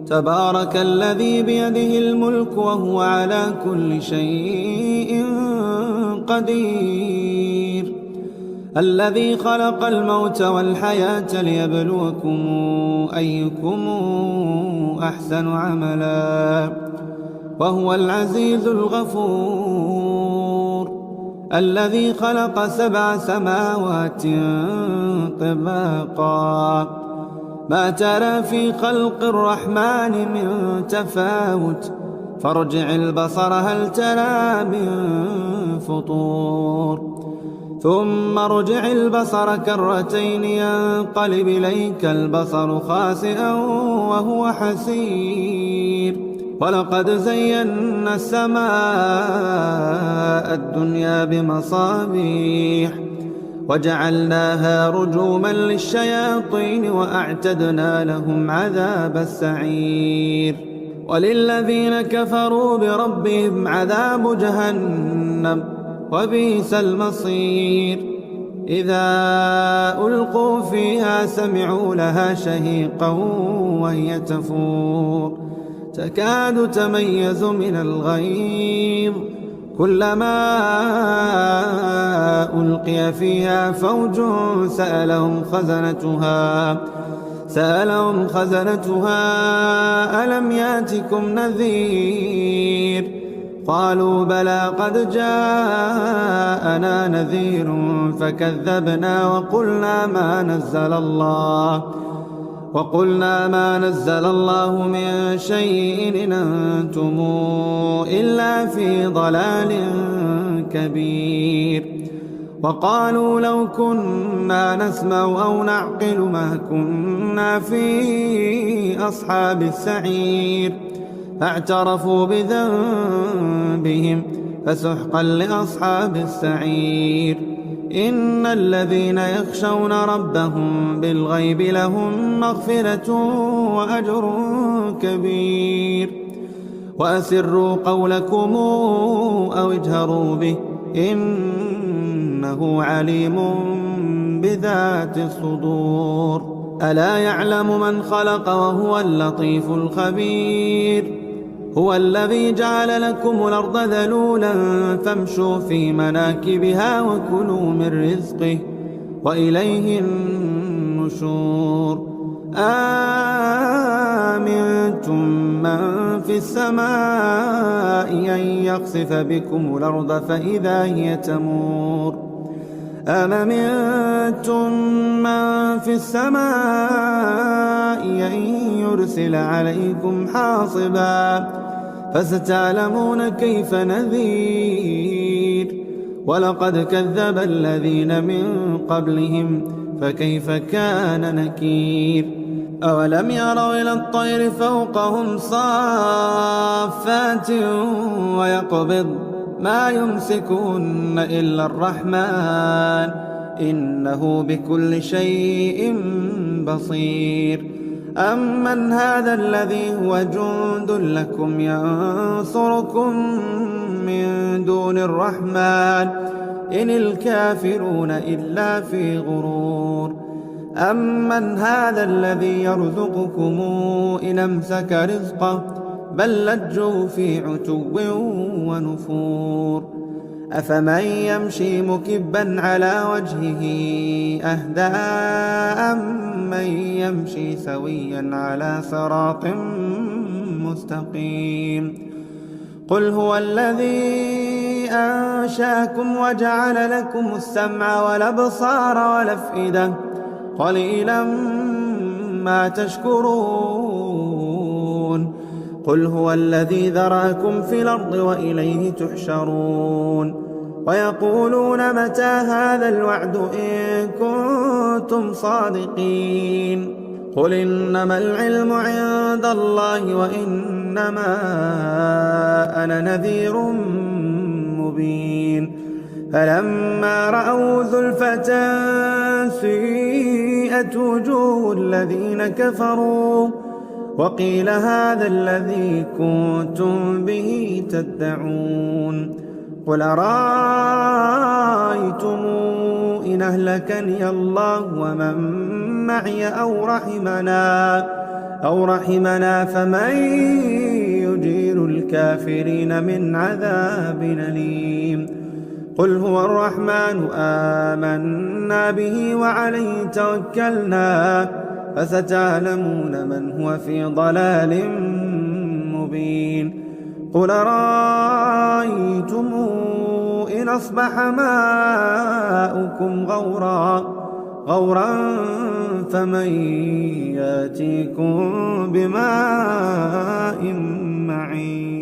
تبارك الذي بيده الملك وهو على كل شيء قدير. الذي خلق الموت والحياة ليبلوكم أيكم أحسن عملا وهو العزيز الغفور. الذي خلق 7 سماوات طباقا ما ترى في خلق الرحمن من تفاوت فارجع البصر هل ترى من فطور ثم ارجع البصر كرتين ينقلب إليك البصر خاسئا وهو حسير. ولقد زينا السماء الدنيا بمصابيح وجعلناها رجوما للشياطين وأعتدنا لهم عذاب السعير. وللذين كفروا بربهم عذاب جهنم وبئس المصير. إذا ألقوا فيها سمعوا لها شهيقا وهي تفور تكاد تميز من الغيظ كلما ألقي فيها فوج سألهم خزنتها ألم يأتكم نذير قالوا بلى قد جاءنا نذير فكذبنا وقلنا ما نزل الله من شيء إن أنتم إلا في ضلال كبير. وقالوا لو كنا نسمع أو نعقل ما كنا في أصحاب السعير فاعترفوا بذنبهم فسحقا لأصحاب السعير. إن الذين يخشون ربهم بالغيب لهم مغفرة وأجر كبير. وأسروا قولكم أو اجهروا به إنه عليم بذات الصدور. ألا يعلم من خلق وهو اللطيف الخبير. هو الذي جعل لكم الأرض ذلولا فامشوا في مناكبها وكلوا من رزقه وإليه النشور. آمنتم من في السماء أن يخسف بكم الأرض فإذا هي تمور أم أمنتم من في السماء أن يرسل عليكم حاصبا فستعلمون كيف نذير. ولقد كذب الذين من قبلهم فكيف كان نكير. أولم يروا إلى الطير فوقهم صافات ويقبض ما يمسكون إلا الرحمن إنه بكل شيء بصير. أمن هذا الذي هو جند لكم ينصركم من دون الرحمن إن الكافرون إلا في غرور. أمن هذا الذي يرزقكم إن أمسك رزقه بل لجوا في عتو ونفور. أفمن يمشي مكبا على وجهه أهدى أمن يمشي سويا على صراط مستقيم. قل هو الذي أنشأكم وجعل لكم السمع والأبصار والأفئدة قليلا ما تشكرون. قل هو الذي ذرأكم في الأرض وإليه تحشرون. ويقولون متى هذا الوعد إن كنتم صادقين. قل إنما العلم عند الله وإنما أنا نذير مبين. فلما رأوا زلفة سيئت وجوه الذين كفروا وقيل هذا الذي كنتم به تدعون. قل أرأيتم إن أهلكني الله ومن معي أو رحمنا أو رحمنا فمن يجير الكافرين من عذاب أليم. قل هو الرحمن آمنا به وعليه توكلنا فستعلمون من هو في ضلال مبين. قل رأيتم إن أصبح ماؤكم غورا فمن يأتيكم بماء معين.